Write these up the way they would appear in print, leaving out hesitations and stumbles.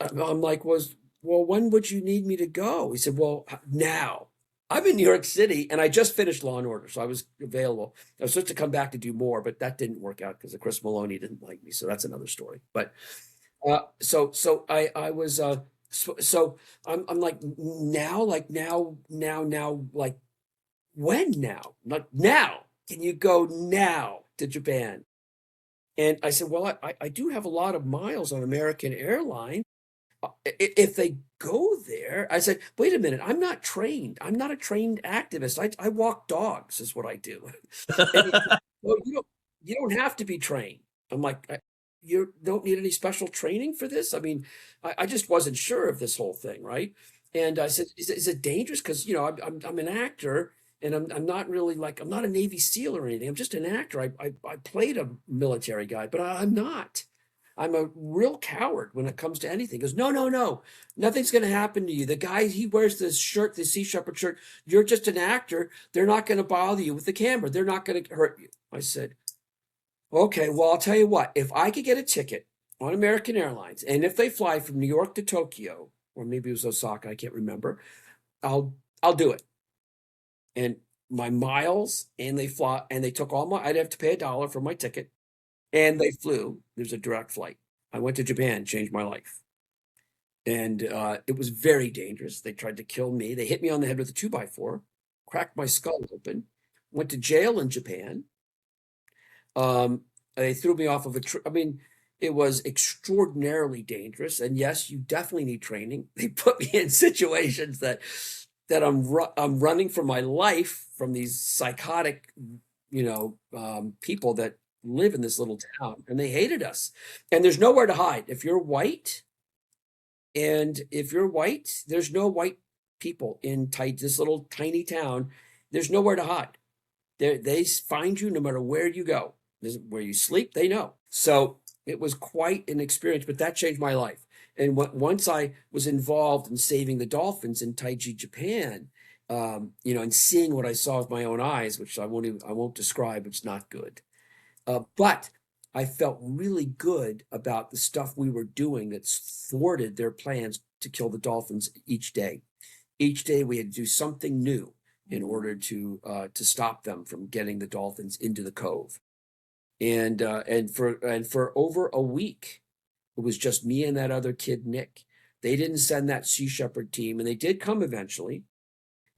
I'm like, well, when would you need me to go? He said, well, now. I'm in New York City and I just finished Law and Order, so I was available. I was supposed to come back to do more, but that didn't work out because of Chris Maloney didn't like me. So that's another story. But I was so I'm like now, like when now? Like now? Can you go now to Japan? And I said, well, I do have a lot of miles on American Airlines. If they go there, I said, wait a minute, I'm not trained. I'm not a trained activist. I walk dogs is what I do. And he said, well, you don't have to be trained. I'm like, you don't need any special training for this? I mean, I just wasn't sure of this whole thing, right? And I said, is it dangerous? Because I'm an actor and I'm not really like I'm not a Navy SEAL or anything. I'm just an actor. I played a military guy, but I'm not. I'm a real coward when it comes to anything. He goes, no, no, no, nothing's going to happen to you. The guy, he wears this shirt, the Sea Shepherd shirt. You're just an actor. They're not going to bother you with the camera. They're not going to hurt you. I said, okay, well, I'll tell you what. If I could get a ticket on American Airlines, and if they fly from New York to Tokyo, or maybe it was Osaka, I can't remember, I'll do it. And my miles, and they fly, and they took all my. I'd have to pay $1 for my ticket, and they flew. There's a direct flight. I went to Japan, changed my life. And it was very dangerous. They tried to kill me. They hit me on the head with a 2x4, cracked my skull open, went to jail in Japan. They threw me off of I mean, it was extraordinarily dangerous. And yes, you definitely need training. They put me in situations that I'm running for my life from these psychotic, people that live in this little town, and they hated us. And there's nowhere to hide. If you're white, there's no white people in this little tiny town. There's nowhere to hide. They find you no matter where you go. Where you sleep, they know. So it was quite an experience, but that changed my life. And once I was involved in saving the dolphins in Taiji, Japan, and seeing what I saw with my own eyes, which I won't describe, it's not good. But I felt really good about the stuff we were doing that thwarted their plans to kill the dolphins each day. Each day we had to do something new in order to stop them from getting the dolphins into the cove. And for over a week, it was just me and that other kid, Nick. They didn't send that Sea Shepherd team, and they did come eventually.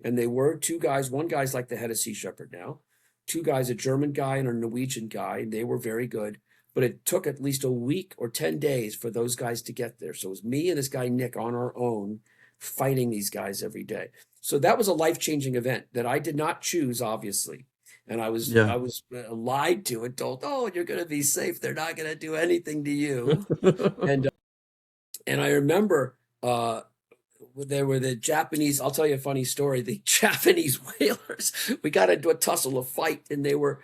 And they were two guys. One guy's like the head of Sea Shepherd now. Two guys, a German guy and a Norwegian guy, and they were very good. But it took at least a week or 10 days for those guys to get there. So it was me and this guy, Nick, on our own, fighting these guys every day. So that was a life-changing event that I did not choose, obviously. And I was lied to and told, oh, you're going to be safe. They're not going to do anything to you. And I remember there were the Japanese. I'll tell you a funny story. The Japanese whalers. We got into a tussle, a fight, and they were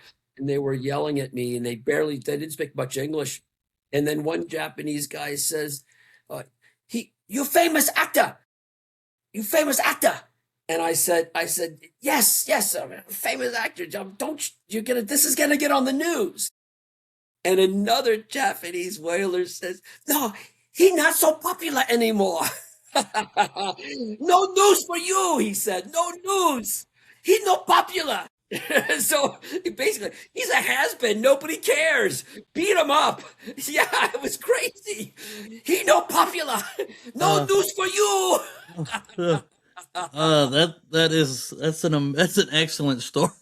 yelling at me, and they didn't speak much English. And then one Japanese guy says, "You famous actor, you famous actor." And I said, yes, I'm a famous actor. This is gonna get on the news. And another Japanese whaler says, no, he's not so popular anymore. No news for you, he said. No news. He's not popular. So basically, he's a has-been. Nobody cares. Beat him up. Yeah, it was crazy. He no popular. No news for you. That's an excellent story.